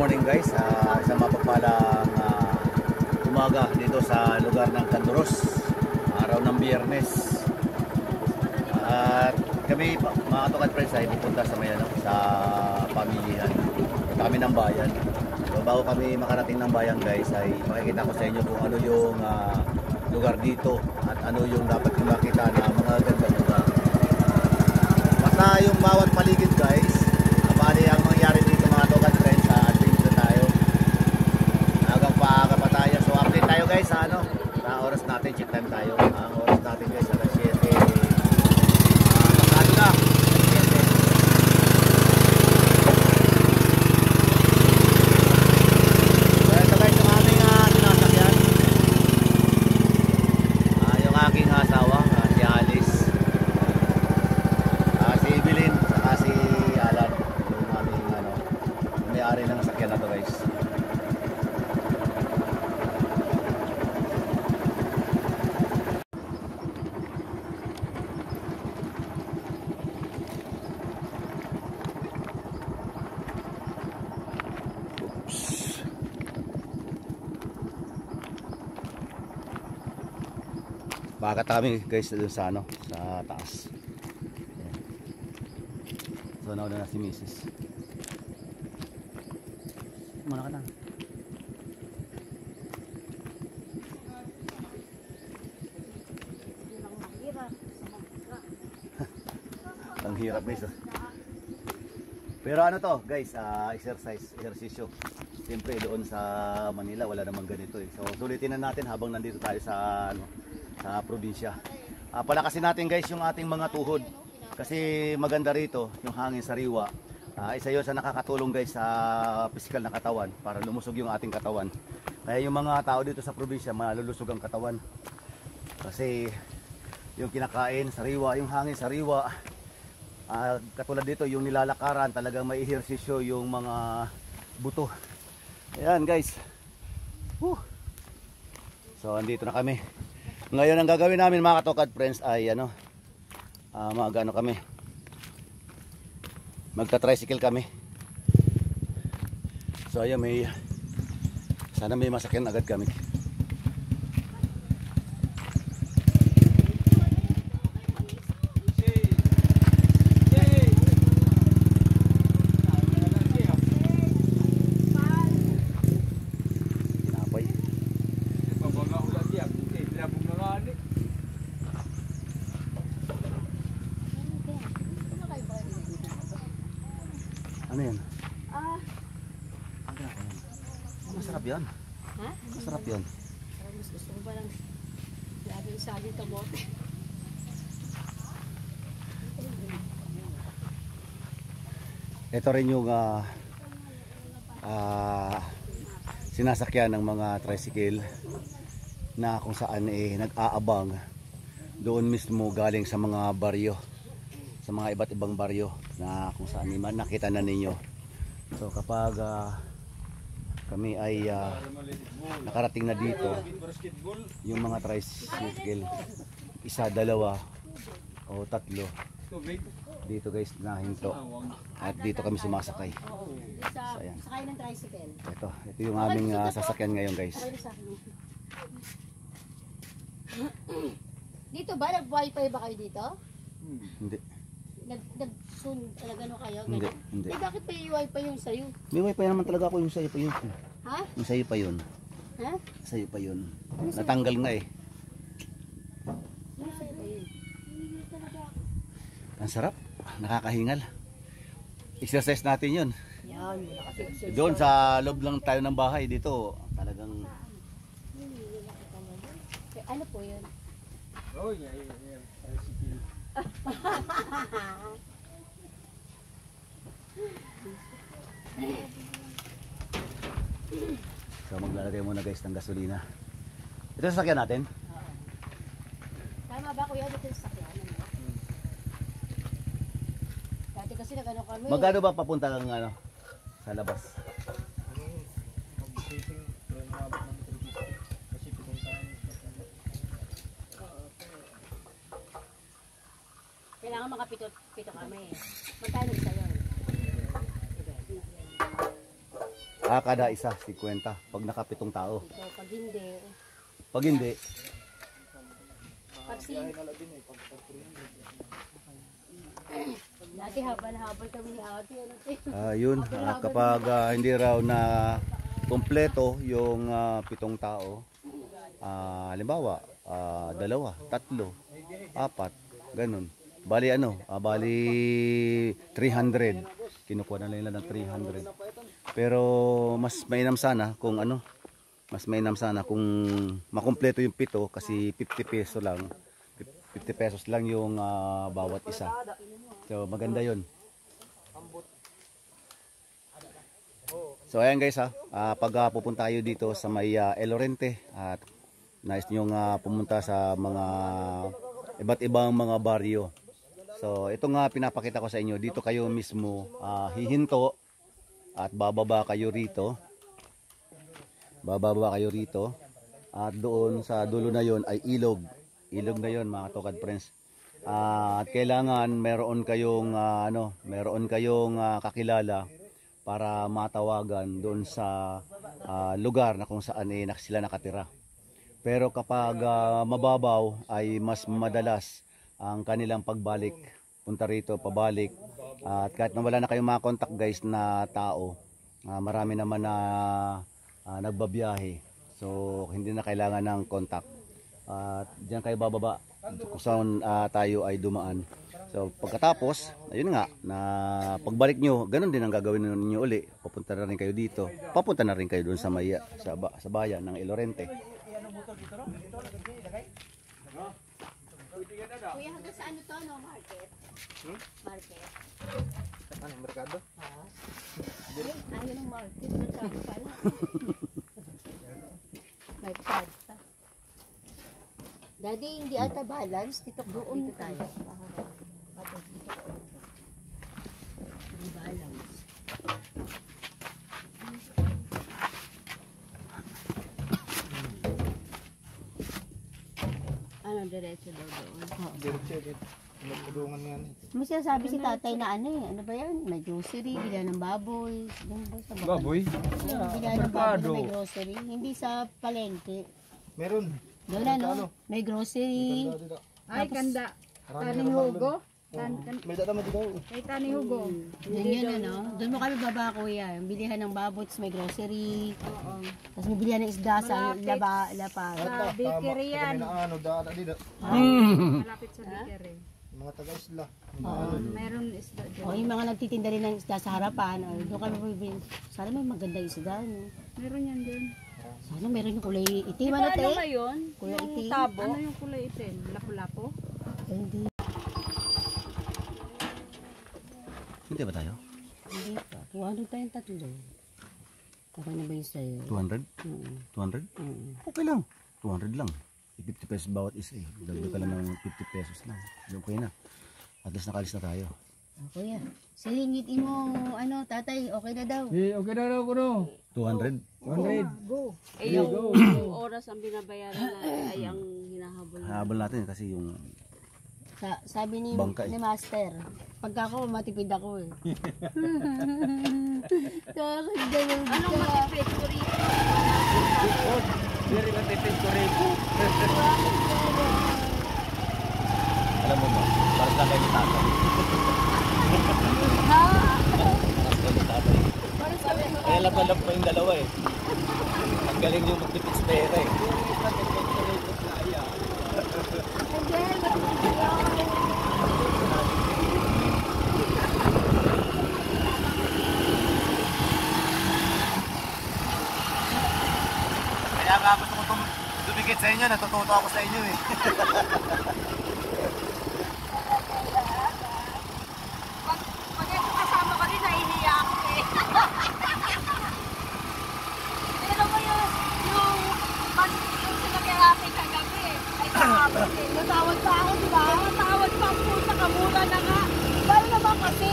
morning guys, isang mapagpalang umaga dito sa lugar ng Canduros, araw ng Biyernes. At kami mga Tukad Friends ay pupunta sa Mayano, sa pamilihan. Punta kami ng bayan. So bago kami makarating ng bayan guys, ay makikita ko sa inyo kung ano yung lugar dito at ano yung dapat yung makita na mga gandang lugar. Basta yung bawat paligid guys, bali ang mangyari dito mga Tukad Friends, adventure tayo. Hanggang paaga pa tayo. So update tayo guys sa ano, sa oras natin, check time tayo. Ang oras natin guys alas 7. Magkano na? So ito guys yung aming sinasakyan. Yung aking asawa, si Alice. Si Evelyn, saka si Alan. May-ari ng sasakyan na to guys. Bakit kami guys doon sa ano, sa taas. So nauna na si Mrs. Muna ka na. Ang hirap guys. Pero ano to guys, exercisyo. Siyempre doon sa Manila wala namang ganito eh. So sulitin na natin habang nandito tayo sa ano, sa probinsya. Palakasin natin guys yung ating mga tuhod. Kasi maganda rito yung hangin sariwa. Isa yun sa nakakatulong guys sa physical na katawan para lumusog yung ating katawan. Kaya yung mga tao dito sa probinsya malulusog ang katawan. Kasi yung kinakain sariwa, yung hangin sariwa. Katulad dito yung nilalakaran, talagang may ehersisyo yung mga buto. Ayan guys. So andito na kami. Ngayon ang gagawin namin mga Tukad Friends ay ano, magano kami, magta-tricycle kami. So ayun, sana may masakyan agad kami. Ano yan? Masarap yan. Ha? Masarap yan. Mas gusto ko ba lang lagi isali kamote. Ito rin yung sinasakyan ng mga tricycle na kung saan nag-aabang doon mismo galing sa mga baryo, sa mga iba't ibang baryo na kung saan nakita na ninyo. So kapag kami ay nakarating na dito, yung mga tricycle, isa, dalawa o tatlo dito guys nahinto at dito kami sumasakay. So, ayan. Sakay ng tricycle. Ito yung aming sasakyan ngayon guys. Dito ba? Nag-wifi ba kayo dito? Hindi. Nag-zoom talaga kayo? Hindi. Eh bakit pa yung wifi yung sayo? May wifi naman talaga ako, yung sayo pa yun. Ha? Yung sayo pa yun. Ha? Sayo pa yun. Natanggal nga eh. Ano sayo pa yun? Ang sarap. Nakakahingal. Exercise natin yun. Yan. Doon sa loob lang tayo ng bahay. Dito talagang... Ano po yun? Oh, yeah. So maglalagay muna guys ng gasolina. Ito sa sasakyan natin. Tama ba kuya? Dito yung sakyan. Dati kasi nag-ano kami. Magkano ba papunta lang ano, sa labas? Kailangan makapito kami. Magkano isa yun? Kada isa, 50. Pag nakapitong tao. Ito, pag hindi. Pag hindi, Pag dati habal-habal kami ni ate. yun, kapag hindi raw na kompleto yung 7 tao, halimbawa, 2, 3, 4, ganun. Bali bali 300. Kinukuha na nila ng 300. Pero mas mainam sana kung makumpleto yung 7 kasi 50 peso lang. 50 pesos lang yung bawat isa. So maganda 'yon. So ayan guys pag pupunta kayo dito sa may El Oriente at nais niyo pumunta sa mga iba't ibang mga baryo. So ito nga pinapakita ko sa inyo, dito kayo mismo hihinto at bababa kayo rito. Bababa kayo rito at doon sa dulo na 'yon ay ilog. Ilog na 'yon mga Tokad friends. At kailangan meron kayong kakilala para matawagan doon sa lugar na kung saan sila nakatira. Pero kapag mababaw ay mas madalas ang kanilang pagbalik, punta rito, pabalik. At kahit na wala na kayong mga contact guys na tao, marami naman na nagbabiyahe. So hindi na kailangan ng contact. At diyan kayo bababa kung saan tayo ay dumaan. So pagkatapos, ayun nga, na pagbalik nyo, ganun din ang gagawin niyo uli. Papunta na rin kayo dito. Papunta na rin kayo doon sa bayan ng El Oriente. Kuya, hanggang sa ano to, no? Market? Market? Ano, merkado? Ayun ang market. Merkado pala. May pasta. Daddy, hindi ata balance. Dito tayo. Hindi balance. Ano, diretso daw doon? Diretso. Nagpudungan nga ni. May sinasabi si tatay na ano ba yan? May grocery, bilihan ng baboy. Doon ba sa Baboy? Bilihan ng baboy na may grocery. Hindi sa palengke. Meron. Doon ano, may grocery. Ay, kanda. Taning hugo. May data mo dito. Ay, taning hugo. Doon yun ano. Doon mo kami baba kuya. Yung bilihan ng baboy, tapos may grocery. Oo. Tapos may bilihan ng isda sa lapa. Sa bakery yan. Ano, data dito. Malapit sa bakery. Mga taga-isla. Meron isda dyan. O yung mga nagtitinda rin ng isda sa harapan. O, doon kami bibili. Sana may magandang isda. No? Meron yan din. Sana meron yung kulay itim. Diba Ano ano te? ba yun? Kulay Yung itim. tabo? Ano yung kulay itim? Lapu-lapo? Hindi. Hindi ba tayo? Hindi pa. 200 tayong tatlo. Okay na ba yung sa'yo? 200? 200? Okay lang. 200 lang. 50 pesos bawat isa eh. Dagdag ka lang ng 50 pesos lang. Okay na. At least nakalis na tayo. Kuya, silingitin mo, ano, tatay, okay na daw. Okay na raw ko no. 200? 100. Go. Eh, yung oras ang binabayaran na ay ang hinahabol. Habol natin kasi yung Sabi ni, Bangka eh. ni Master, pagka ako, matipid ako eh. Kakagdalang Anong matipid ko rin? Very matipid ko rin. alam mo ba, para sa kayo ni tatay. Kaya lap pa yung dalawa eh. Ang galing yung magtipid sa pera eh. Kaya nga gusto ko dumikit sa inyo, natututo ako sa inyo eh. Pag ito kasama ko rin, nahihiya ako eh. Pero mo yung sinagirate kagabi, ay kahapon eh. Natawag pa ako, di ba? Tawag pa po sa kamura na nga. Paano naman kasi?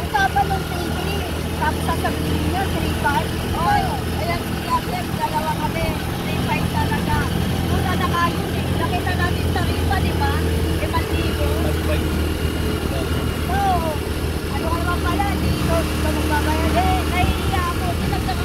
Usapan ng 3 tapos sasabihin niya 3-5. Oy, ayan si Yasef, dalawa kami. 3-5 talaga. Muna na kayo eh. Nakita natin sa riba, di ba? 5,000. Oo. Ano ka naman pala? Dito, dito magbabayad. Eh, nahihiya ako. Sinagdagan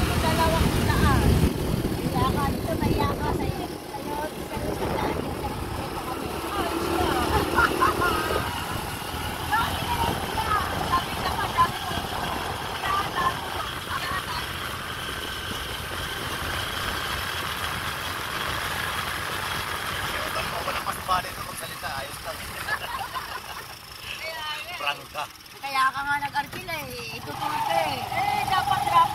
ka nga nag-arkila eh. Itutulog ka eh. Eh, dapat drop.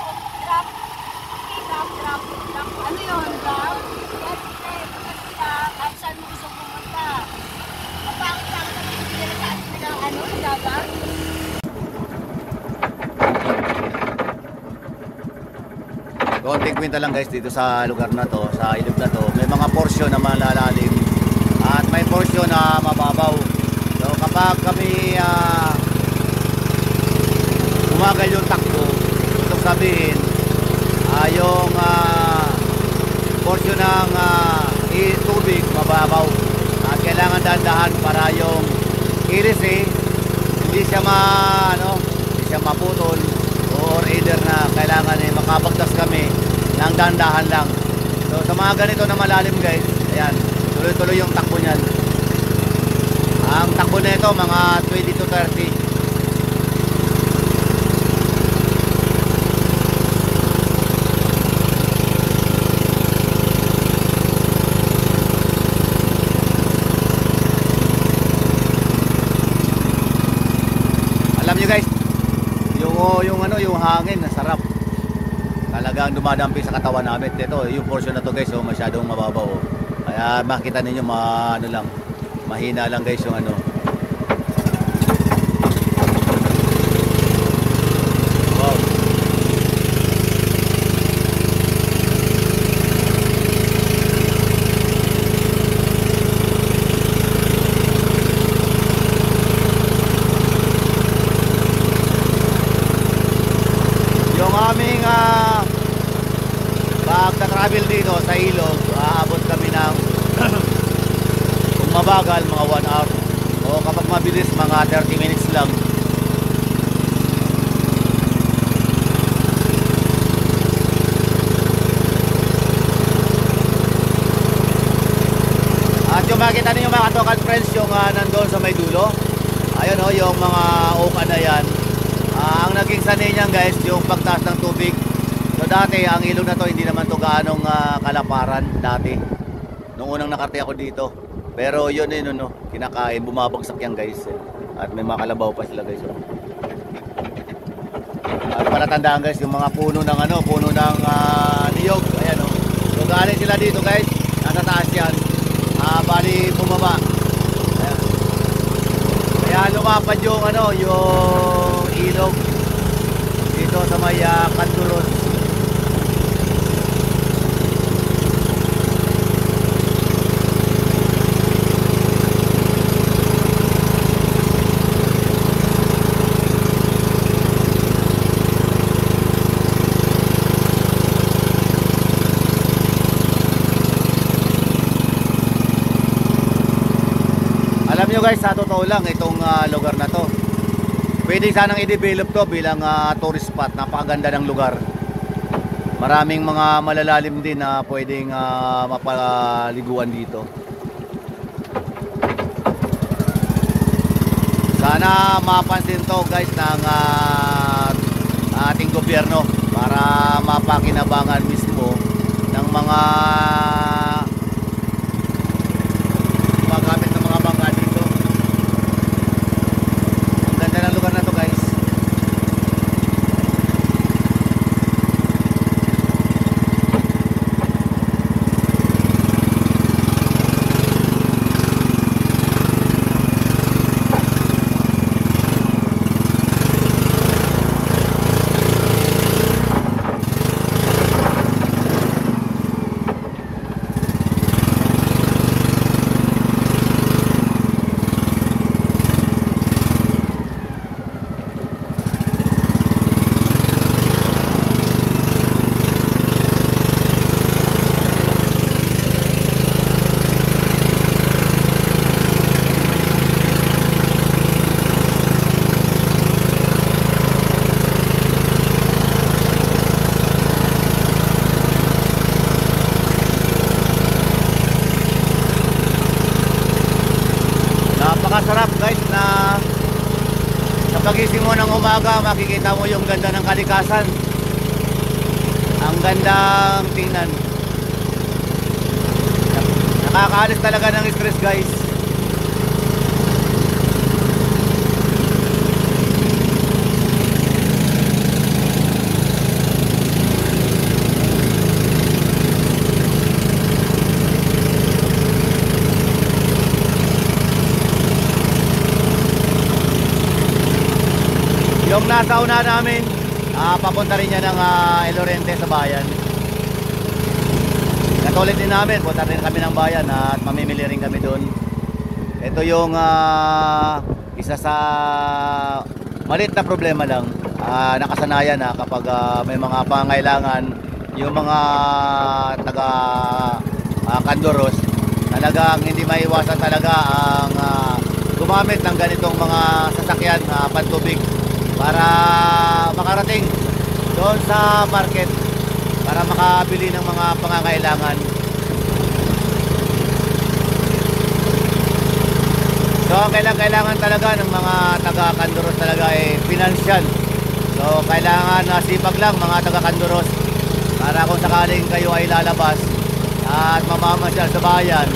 Ano yun, drop? Yes, eh, pagkakita, kahit saan mo gusto pumunta. Bakit lang sa mga pinila sa atin ng ano, dapat? Konting kwenta lang guys dito sa lugar na to, sa ilog na to. May mga porsyon na malalalim at may porsyon na mababaw. So kapag kami umagal yung takbo, ito sabihin yung porsyon ng tubig mababaw. At kailangan dahan-dahan para yung iris hindi siya hindi siya maputol, or either na kailangan makabagtas kami ng dahan-dahan lang. So sa mga ganito na malalim guys, ayan, tuloy-tuloy yung takbo niyan. Ang takbo na ito mga 20 to 30. Alam niyo guys, yung hangin na sarap. Talagang dumadampi sa katawan namin. Ito, yung portion na to guys, masyadong mababaw. Kaya makita ninyo mahina lang guys yung ano. Wow. Yung aming pagka-travel dito sa ilog, aabot kami ng kung mabagal mga 1 hour, o kapag mabilis mga 30 minutes lang. At yung makita ninyo mga katokan friends, yung nandun sa may dulo, ayun yung mga oka na yan. Ang naging sanay niyan guys, yung pagtaas ng tubig. So dati, ang ilog na to, hindi naman to gaanong kalaparan dati. Nung unang nakarte ako dito. Pero yun kinakain, bumabagsak yan guys. At may mga kalabaw pa sila guys. At palatandaan guys, yung mga puno ng niyog. Ayan So galing sila dito guys, nasa taas yan. Bali bumaba. Ayan. Kaya lumapad yung yung ilog dito sa may Canturon. Alam nyo guys, sa totoo lang itong lugar na to, pwede sanang i-develop to bilang tourist spot. Napakaganda ng lugar. Maraming mga malalalim din na pwedeng mapaliguan dito. Sana mapansin to guys ng ating gobyerno para mapakinabangan mismo ng mga magamit ng mga bangka dito. Ang ganda ng lugar na to guys. Napakasarap guys na sa pagising mo ng umaga, makikita mo yung ganda ng kalikasan. Ang gandang tingnan. Nakakaalis talaga ng stress guys. Yung nasa una namin, papunta rin yan ng El Oriente sa bayan. Katulad din namin, punta rin kami ng bayan at mamimili rin kami doon. Ito yung isa sa maliit na problema lang. Nakasanayan na kapag may mga pangailangan yung mga taga Kandoros, talagang hindi maiwasan talaga ang gumamit ng ganitong mga sasakyan pantubig para makarating doon sa market para makabili ng mga pangangailangan. So kailangan talaga ng mga taga Kandoros talaga financial. So kailangan sipag lang mga taga Kandoros para kung sakaling kayo ay lalabas at mamamasyal sa bayan,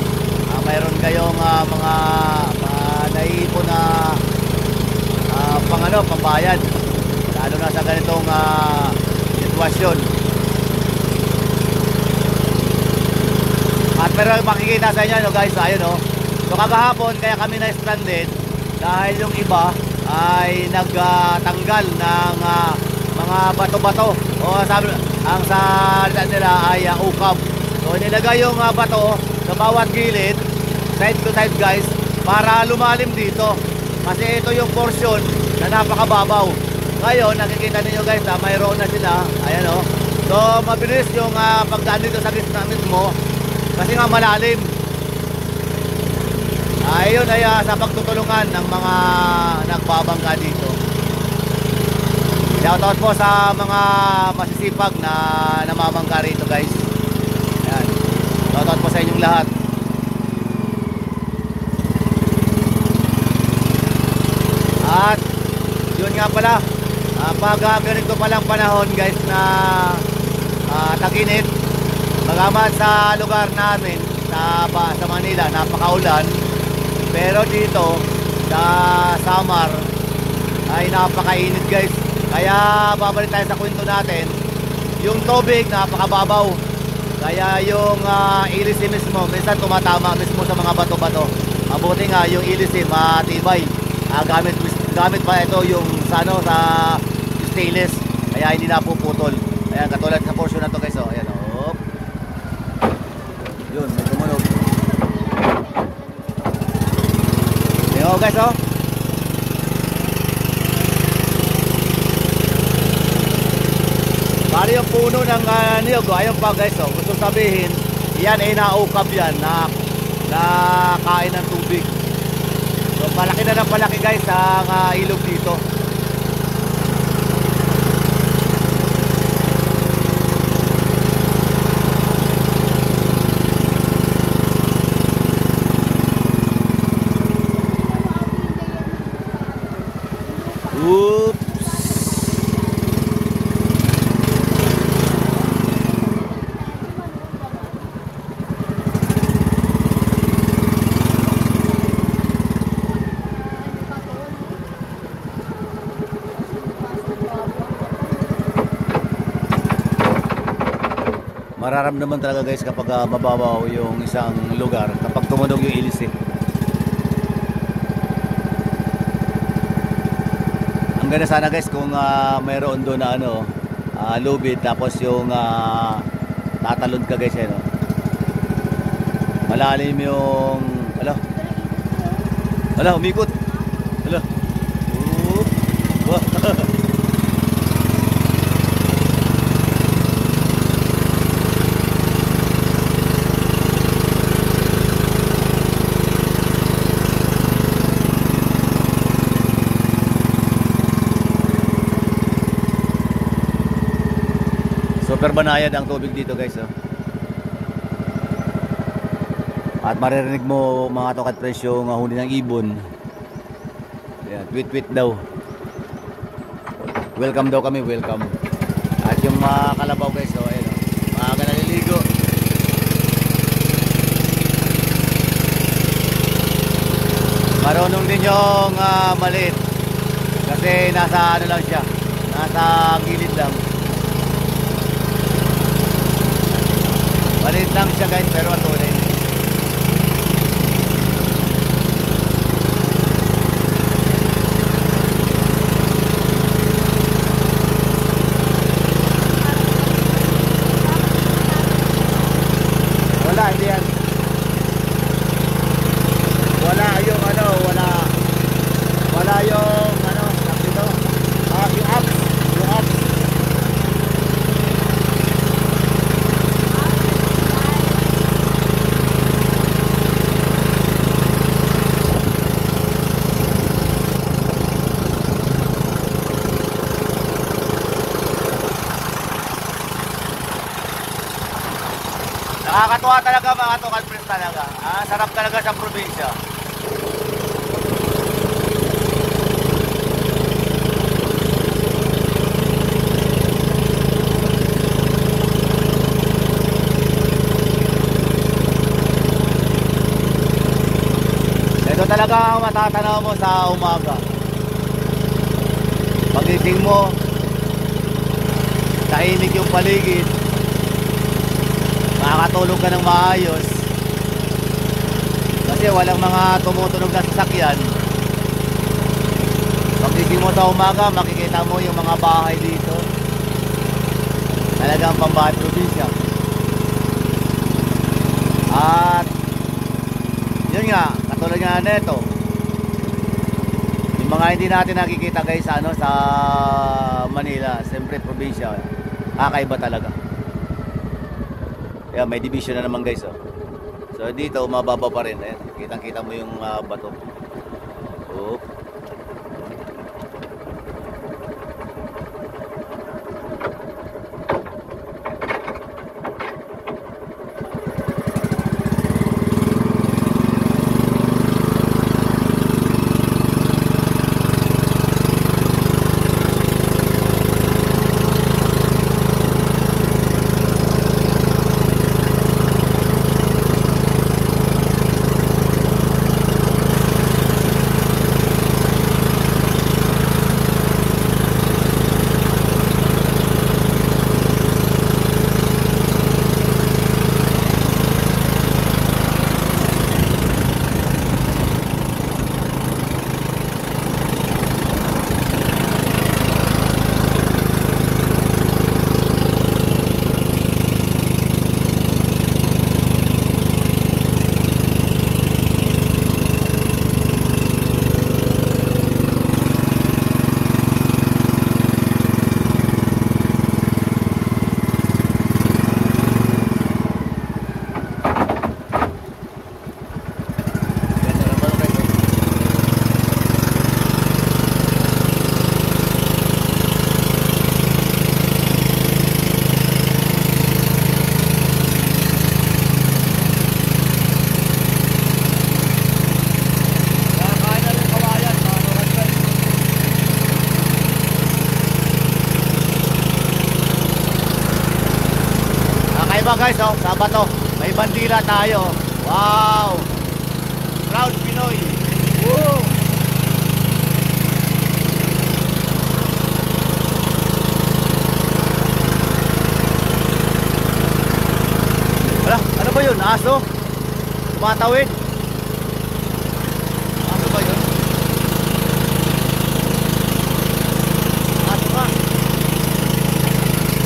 mayroon kayong mga naiipon na pambayad lalo na sa ganitong sitwasyon. At pero makikita sa inyo guys, ayun so kagahapon kaya kami na stranded dahil yung iba ay nagtanggal ng mga bato-bato o sabi ang salita nila ay ukab. So nilagay yung bato sa bawat gilid, side to side guys, para lumalim dito. Kasi ito yung portion na napakababaw. Ngayon nakikita niyo guys mayroon na sila. Ayan So mabilis yung pagdaan dito sa gitna mismo kasi nga malalim. Ayun ay sa pagtutulungan ng mga nagbabangka dito. Shoutout po sa mga masisipag na namamangka rito guys. Ayan. Shoutout po sa inyong lahat. At yun nga pala, pag ganito palang panahon guys na tag-init, bagamat sa lugar namin sa Manila napakaulan, pero dito sa Samar ay napakainit guys. Kaya babalik tayo sa kwento natin. Yung tubig napakababaw, kaya yung ilisim mismo minsan tumatama mismo sa mga bato-bato. Mabuti nga yung ilisim matibay. Gamit pa ito yung sa stainless, kaya hindi napuputol. Ayan, katulad sa portion na to guys. Ayan yun, may tumunog. Ayan guys Bali yung puno ng niyog, ayun pa guys gusto sabihin, yan ay naukab yan na kain ng tubig. So palaki na ng palaki guys ang ilog dito. Oops. Mararamdaman talaga guys kapag mababaw yung isang lugar kapag tumunog yung ilis Ang ganda sana guys kung mayroon doon na lubid tapos yung tatalon ka guys malalim yung umikot super banayad ang tubig dito guys At maririnig mo mga tokat presyo ng huli ng ibon. Ayan, tweet daw. Welcome daw kami, welcome. At yung mga kalabaw guys, ayan maaga naliligo. Marunong din yung maliit. Kasi nasa lang siya, nasa gilid lang. Maliit lang siya guys, pero tunay. yan. Wala yung ano, wala yung ano, dito. Yung apps. Nakakatuwa talaga mga Tukad Friends talaga. Sarap talaga sa probinsya. Ito talaga ang matatanaw mo sa umaga. Pagising mo, tahimik yung paligid. Makakatulog ka ng maayos kasi walang mga tumutunog na sasakyan. Pagising mo sa umaga, makikita mo yung mga bahay dito. Talagang pambahay probinsya. At yun nga, katulad nga nito, yung mga hindi natin nakikita guys sa Manila, siyempre probinsya, kakaiba talaga. Kaya may division na naman guys, oh. So dito mababa pa rin. Ayan, kitang-kita mo yung bato. Oh. Guys, oh, Sabato, may bandila tayo. Wow! Proud Pinoy. Woo! Wala, ano ba yun? Aso? Tumatawid? Aso ba yun? Aso ba?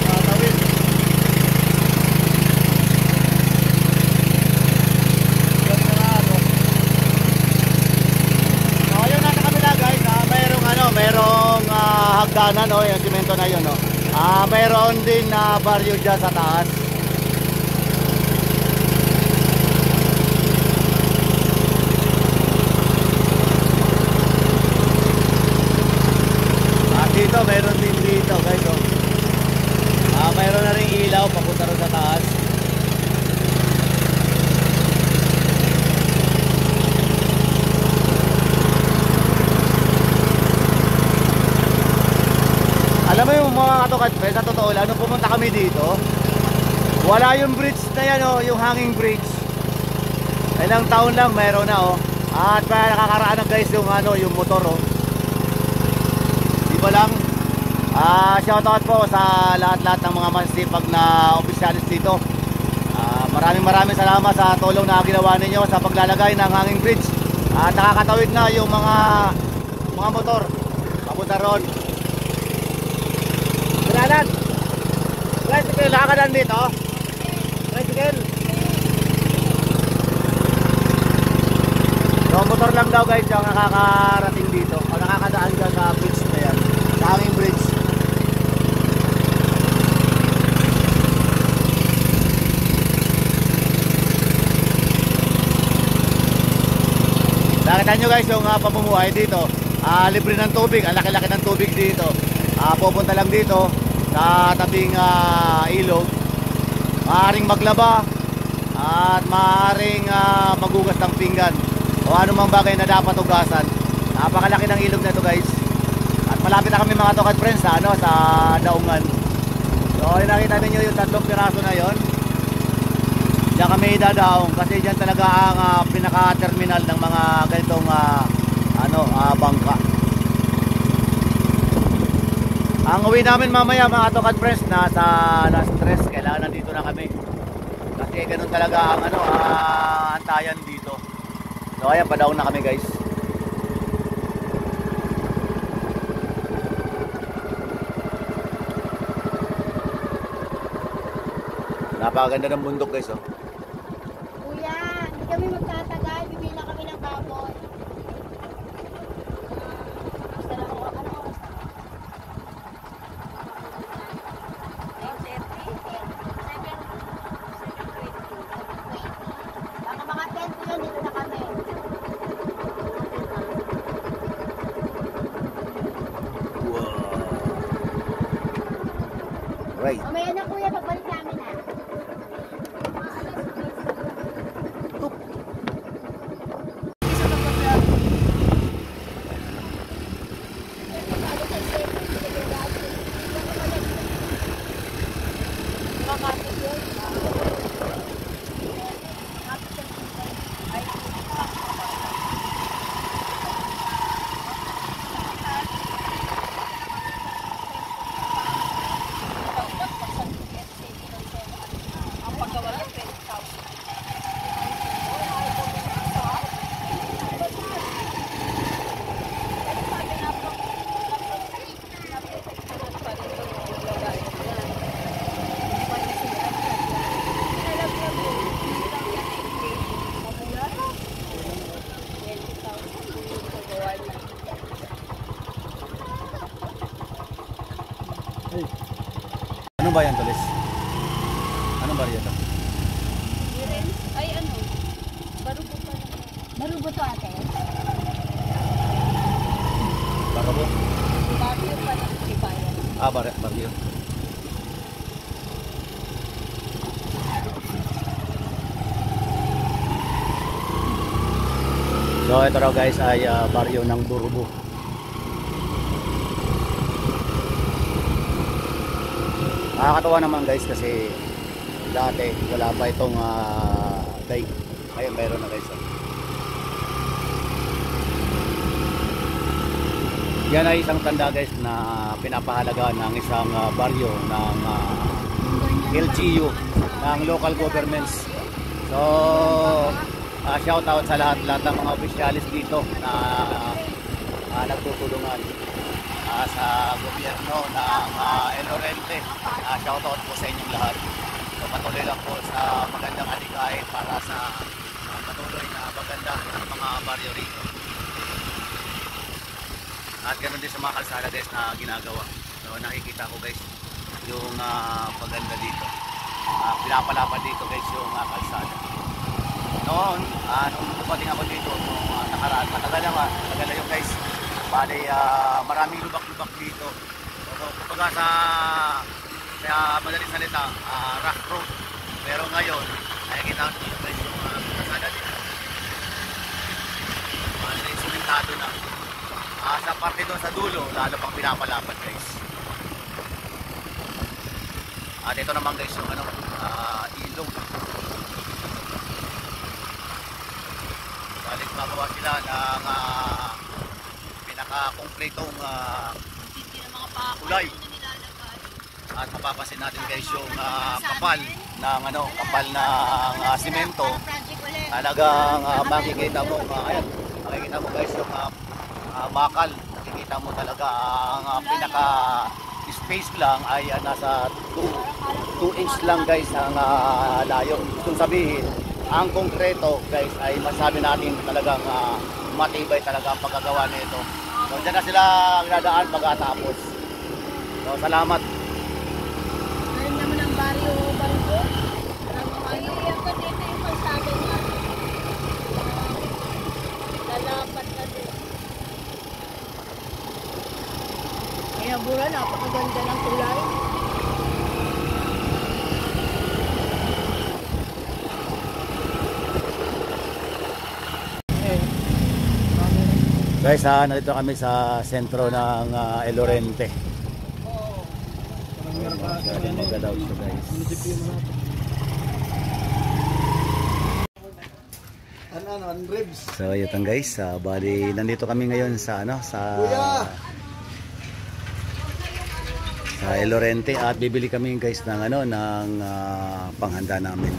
Tumatawid. Hagdanan, oh, yung simento na yun, oh. Mayroon din na baryo dyan sa taas. At dito, mayroon din dito, guys, oh. Mayroon na rin ilaw papunta rin sa taas. Alam mo yung mga Tukad Friends, sa totoo lang, nung pumunta kami dito, wala yung bridge na yan, oh, yung hanging bridge. Ilang taon lang mayroon na, oh. At nakakaraan na guys yung yung motor, oh. Di ba lang? Shoutout po sa lahat-lahat ng mga masipag na opisyalis dito. Maraming salamat sa tulong na ginawa ninyo sa paglalagay ng hanging bridge. At nakakatawid na yung mga motor papunta ron. Kailangan tricycle, lakadan dito. Tricycle. motor lang daw guys yung nakakarating dito. O nakakadaan ka sa bridge na yan. Sa hanging bridge. Nakita nyo guys yung pamumuhay dito. Libre ng tubig. Ang laki-laki ng tubig dito. Pupunta lang dito sa tabing ilog. Maaaring maglaba at maaaring magugas ng pinggan o anumang bagay na dapat ugasan. Napakalaki ng ilog na ito guys. At malapit na kami mga Tokad friends sa Daungan. So nakita ninyo yung 3 piraso na yon. Diyan kami dadaong kasi diyan talaga ang pinaka-terminal ng mga ganitong bangka. Ang uwi namin mamaya mga Tokad friends nasa alas 3. Kailangan nandito na kami. Kasi ganun talaga ang antayan dito. So ayan, padaon na kami guys. Napakaganda ng bundok guys oh. Kuya, hindi kami magtatagal. Bibili na kami ng baboy. Basta lang ako. Ano oras na? 10:30. Baka mga 10 to yun, dito na kami. Wow. Right. Mamaya na kuya, pagbalik namin ha. Ano ba yan, Tolis? Anong barya ito? Ay ano, barugo pa lang. Barugo to ate. Barabo? Bagyo pa lang, di bayan. Baryo. So ito raw guys ay baryo ng Durbo. Nakakatawa naman guys kasi dati wala pa itong dike. Ngayon mayroon na guys. Yan ay isang tanda guys na pinapahalaga ng isang baryo ng LGU, ng local governments. So shout out sa lahat ng mga opisyalis dito na nagtutulungan sa gobyerno ng Enorente. Shout out po sa inyong lahat. So patuloy lang po sa magandang alikain para sa patuloy na maganda ng mga baryo rito. At ganoon din sa mga kalsada guys na ginagawa. So nakikita ko guys yung paganda dito. Pinapalapad dito guys yung kalsada. Noon, nung dumating ako dito, nung nakaraan, matagal na yung guys. Bali, maraming lubak-lubak dito. So, kumbaga sa madaling salita, rough road. Pero ngayon, nakikita ko guys yung kalsada dito. Sumentado na. Sa parte doon sa dulo, lalo pang pinapalapad guys. At ito naman guys yung ilog. Balik magawa sila ng pinaka-konkretong kulay. At mapapansin natin guys yung kapal ng kapal ng simento. Talagang makikita mo, ayan, makikita mo guys yung bakal. Nakikita mo talaga ang pinaka space lang ay nasa 2 inch lang guys ang layo. Itong sabihin ang konkreto guys ay masabi natin talagang matibay talaga ang pagkagawa nito. So dyan na sila dadaan pagkatapos. So salamat. Ayun naman ang baryo ko. Ayun ka dito yung kalsada niya. Lalapat na din. Kaya bura, napakaganda ng kulay. Guys, nandito kami sa sentro ng El Oriente. Masyadong magalaw siya guys. Ano, ribs. So yun guys, bali nandito kami ngayon sa El Oriente at bibili kami guys ng panghanda namin.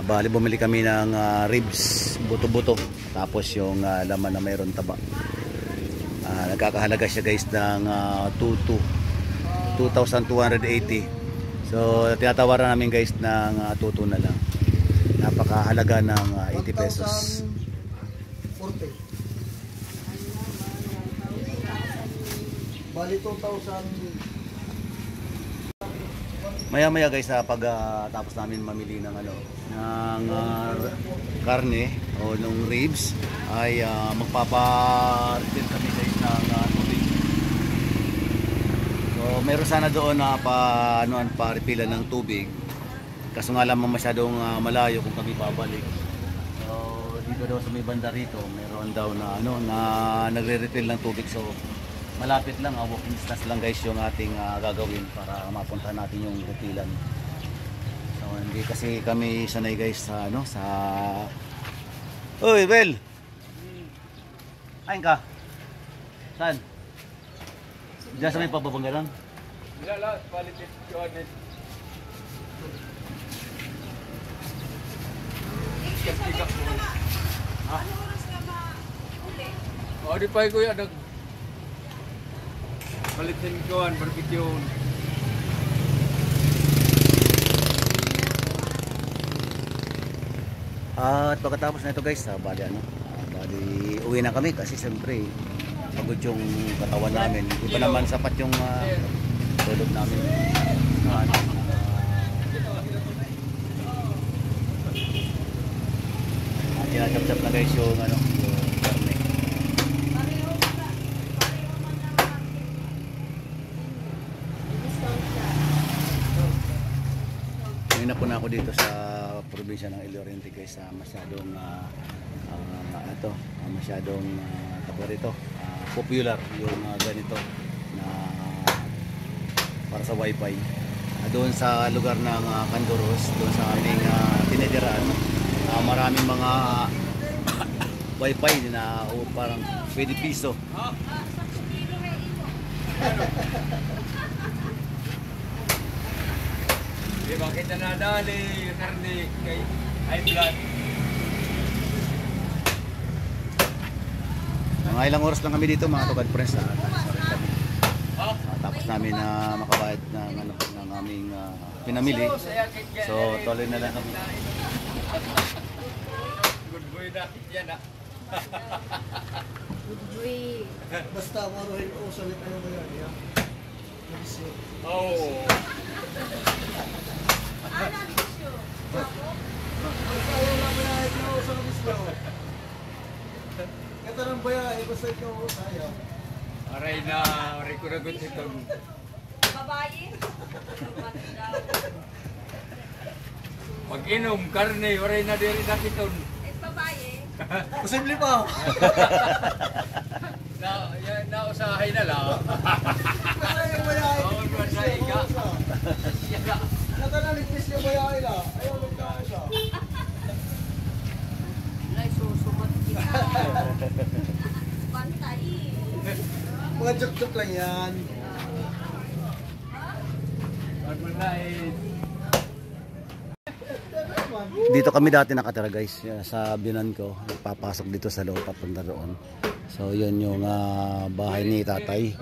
Bali bumili kami ng ribs, buto-buto, tapos yung laman na mayroon taba. Nagkakahalaga siya guys ng 2,280. So tinatawaran namin guys ng 2,2 na lang. Napakahalaga ng 80 pesos. 40. Bali 2,000. Maya-maya guys, pag tapos namin mamili ng karne o ng ribs ay magpapa-refill kami guys ng tubig. So meron sana doon na pa-refillan ng tubig. Kaso nga lamang masyadong malayo kung kami babalik. So dito daw sa may banda rito, meron daw na nagre-refill ng tubig. So malapit lang, walking distance lang guys yung ating gagawin para mapunta natin yung refillan. So hindi kasi kami sanay guys sa Uy, Well. Kain ka. Saan? Diyan sa may pababanggalan? Wala, quality chocolate. Oh, di pa ko yan. Palitin ko ang barbecue. At pagkatapos na ito guys, bali uwi na kami kasi siyempre pagod yung katawan namin. Hindi pa naman sapat yung tulog namin. Kinachap-chap na guys yung karne. Ngayon na po na ako dito sa probinsya ng El Oriente guys, masyadong popular yung ganito na para sa wifi. Doon sa lugar ng Candoros, doon sa aming tinitiraan, maraming mga wifi na parang 20 piso. Di ba kita nadali yung karne kay high blood? Mga ilang oras lang kami dito mga Tugad Friends. Tapos namin na makabayad ng aming pinamili. So tuloy na lang kami. Good boy na yan ah. Good boy. Basta maruhin ko sa lip ano ba yan? Oh. Ayaw na ba ikaw sa bislo? Kata ng baya, basta ikaw ayaw. Aray na, aray ko nagot ito. Babae. Pag-inom, karne, aray na diri na kiton. Babae. Posible pa. Nausahay na lang. Kasi yung bayae. Oo, sa iga. Natanaligpis yung bayae na. Ayaw nagkaan siya. Ay, susumat kita. Pantay. Mga joke-joke lang yan. Pag manlain. Dito kami dati nakatira guys, sa binan ko. Papasok dito sa loob papunta doon. So yun yung bahay ni tatay.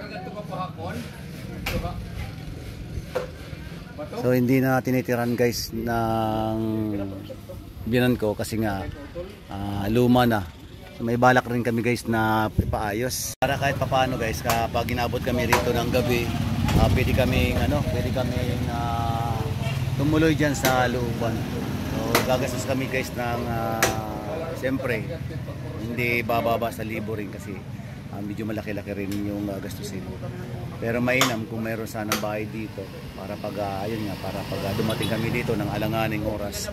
So hindi na tinitiran guys ng binan ko kasi nga luma na. So, may balak rin kami guys na ipaayos. Para kahit papaano guys, kapag inabot kami rito ng gabi, pwede kaming tumuloy dyan sa looban. So gagastos kami guys ng siyempre hindi bababa sa libo rin kasi medyo malaki-laki rin yung gastusin. Pero mainam kung mayroon sanang bahay dito para pag dumating kami dito ng alanganing oras,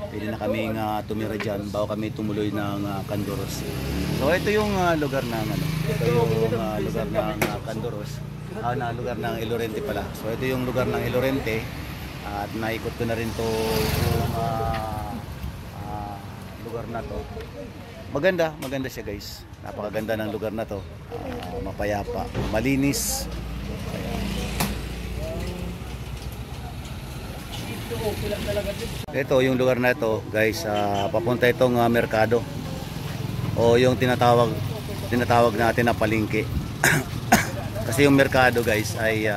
pwede na kaming tumira dyan bago kami tumuloy ng Candoros. So ito yung lugar ng lugar ng Candoros, lugar ng Ilorente pala. So ito yung lugar ng Ilorente at naikot ko na rin to yung lugar na to. Maganda siya guys. Napakaganda ng lugar na to. Mapayapa, malinis. Ito yung lugar na ito guys, papunta itong merkado o yung tinatawag natin na palengke. Kasi yung merkado guys ay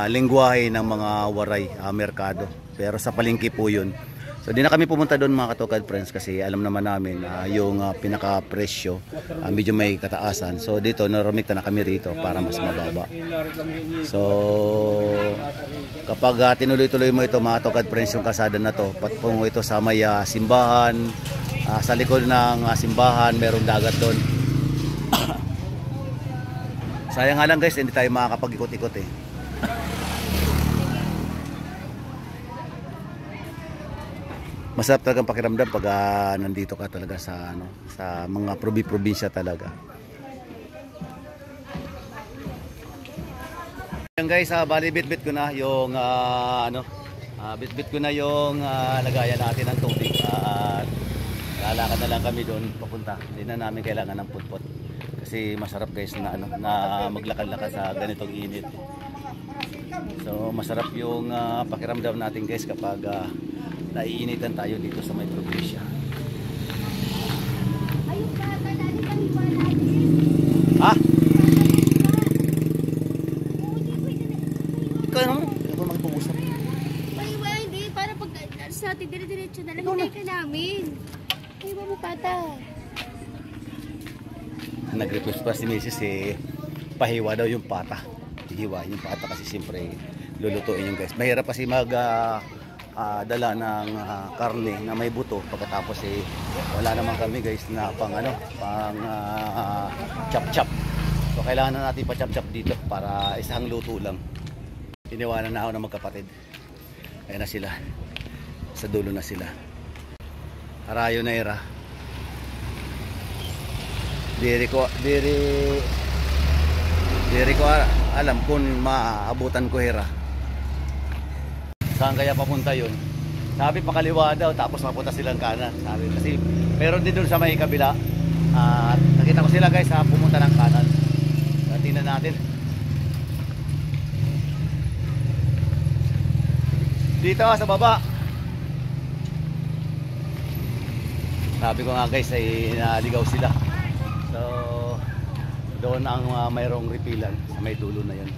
lengguwahe ng mga waray, merkado, pero sa palengke po yun. So di na kami pumunta doon mga Katokad Friends kasi alam naman namin yung pinaka presyo medyo may kataasan. So dito narumikta na kami rito para mas mababa. So kapag tinuloy-tuloy mo ito mga Katokad Friends yung kalsada na to, patpungo ito sa may simbahan, sa likod ng simbahan merong dagat doon. Sayang nga lang guys, hindi tayo makakapag-ikot-ikot eh. Masarap talagang pakiramdam pag nandito ka talaga sa sa mga probinsya talaga. Yan guys, bali bit-bit ko na yung bit-bit ko na yung lagayan natin ng tubig at lalakad na lang kami doon papunta. Hindi na namin kailangan ng putpot kasi masarap guys na maglakad-lakad sa ganitong init. So masarap yung pakiramdam natin guys kapag naiinitan tayo dito sa may probinsya. Ha? Ikaw naman? Ikaw naman makipag-usap. Ay, hindi. Para pag sa atin, dire-diretso na lang. Hinay ka namin. Ay, mo pata. Nag-request pa si Mrs. Pahiwa daw yung pata. Hiwa yung pata kasi siyempre lulutuin yung guys. Mahirap kasi dala ng karne na may buto pagkatapos wala naman kami guys na pang chop-chop. So kailangan na natin pa chop-chop dito para isang luto lang. Iniwanan na ako ng magkapatid. Ayan na sila. Sa dulo na sila. Harayo na era. Diri ko alam kung maabutan ko hera. Saan kaya papunta yun? Sabi pakaliwa daw tapos mapunta silang kanan. Sabi kasi meron din doon sa may kabila. Nakita ko sila guys pumunta ng kanan. Tingnan natin. Dito sa baba. Sabi ko nga guys naligaw sila. So doon ang mayroong repilan sa may dulo na yun.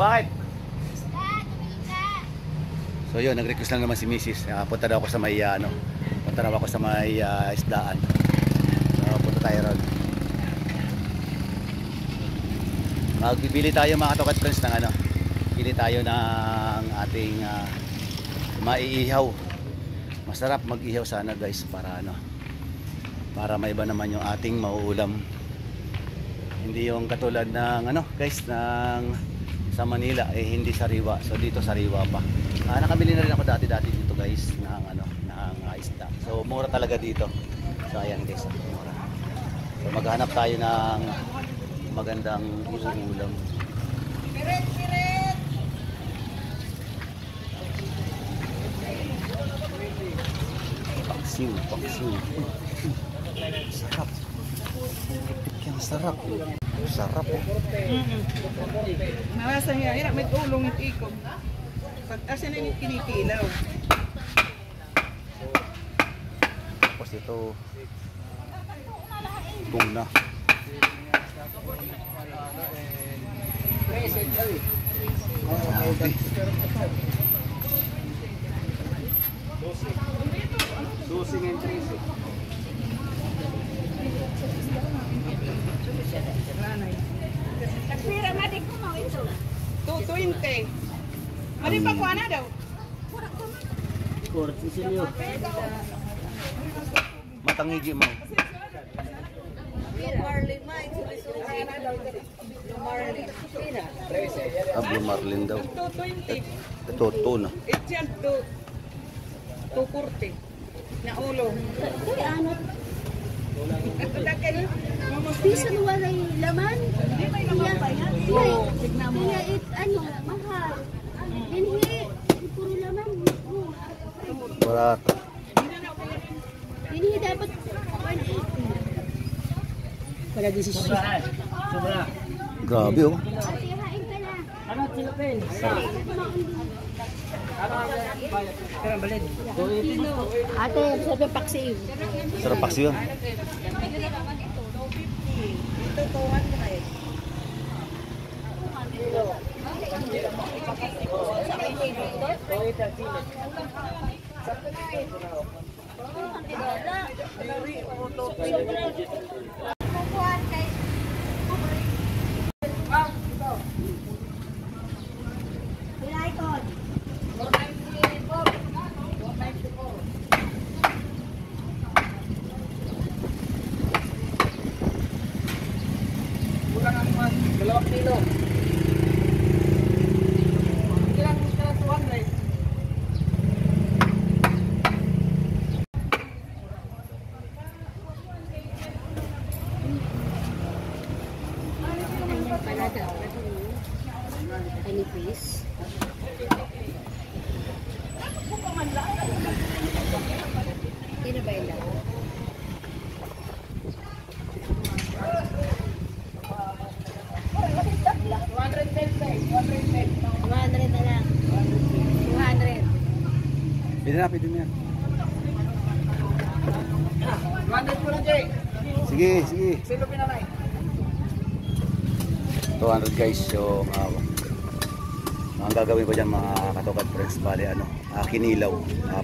Bakit? So yun, nag-request lang naman si Mrs. Punta daw ako sa may punta daw ako sa may isdaan. So punta tayo ron. Magbibili tayo mga Katokad Friends ng bili tayo ng ating maiihaw. Masarap mag-ihaw sana guys para para maiba naman yung ating mauulam. Hindi yung katulad ng guys ng sa Manila hindi sariwa. So dito sariwa pa. Nakabili na rin ako dati dito guys ng isda. So mura talaga dito. So ayan guys, mura. So maghanap tayo ng magandang ulam. Piret! Paksiw. Sarap. Yan sarap. Sarap Narasa niya, hirap may tulong ito ikog. Pag-asa na yung kinikilaw. Tapos ito tuna. Grabe. Pira na di ko mo ito. 220. Mali pa kuha na daw. Matangigi mo. Marley man, sulisugi. Marley. Pira. Blue Marlin daw. 220. Ito, ito na. It's yan 240. Na ulo. Kaya ano, Dagay. pisan walay laman. Di may naman ba yan? Oo, kaya ano, mahal. Hindi, puro laman. Barato. Hindi dapat 180. Para Grabe oh. hain ka na. Ate, sabi paksiw. Sarap paksi yun. Any piece? Hindi na ba yun lang? na lang. 200. Pwede na, pwede na. 100 po na, Jay. Sige, sige. Sino pinanay? 200 guys. So, ang gagawin ko dyan mga katokat friends, bali ano, kinilaw.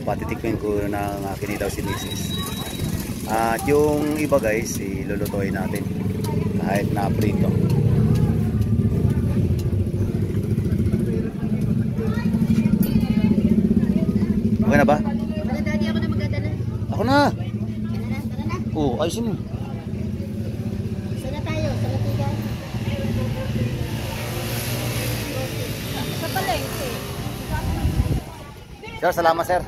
Patitikmin ko ng kinilaw si Mrs. At yung iba guys, ilulutuin natin kahit na prito. Okay na ba? Wala daddy, ako na magdadala. Ako na! Tara na. Oo, ayusin mo. Saan na tayo? Sa Latigan? Sa palengke. Sir, salamat sir.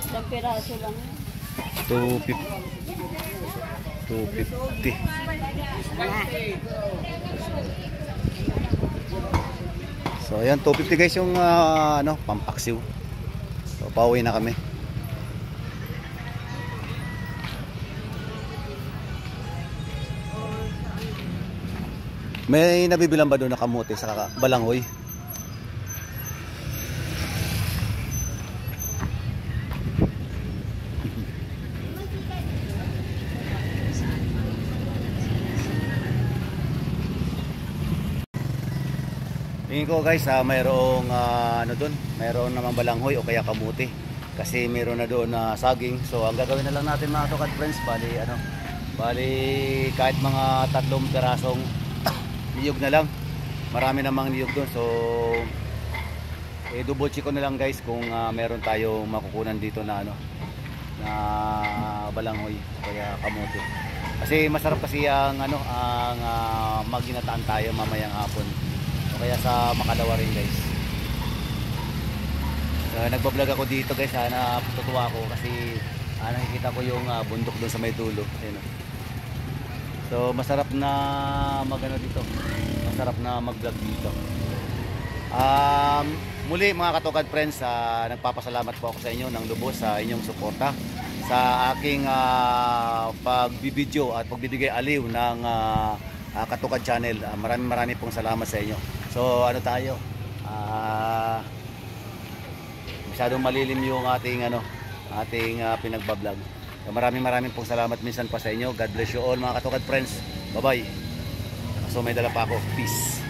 Isang piraso lang. 250. 250. So ayan, 250 guys yung ano, pampaksiw. So pauwi na kami. May nabibilang ba doon na kamote sa balangoy? Tingin ko guys, mayroong ano doon, mayroon namang balanghoy o kaya kamuti. Kasi mayroon na doon na saging. So ang gagawin na lang natin mga Tokat friends, bali kahit mga 3 pirasong niyog na lang. Marami namang niyog doon. So double check ko na lang guys kung meron tayong makukunan dito na ano, na balanghoy o kaya kamuti. Kasi masarap kasi ang ano, ang maginataan tayo mamayang hapon. O kaya sa Makalawa rin guys. Nagbablog ako dito guys, natutuwa ako kasi nakikita ko yung bundok doon sa may dulo. Ayun. So masarap na magano dito. Masarap na mag-vlog dito. Muli mga Katokad friends, nagpapasalamat po ako sa inyo ng lubos sa inyong suporta sa aking pagbibideo at pagbibigay aliw ng Katokad channel. Maraming pong salamat sa inyo. So ano tayo, masyadong malilim yung ating ano, ating pinagbablog. So, maraming pong salamat minsan pa sa inyo. God bless you all mga Katugad friends. Bye bye. So may dala pa ako. Peace.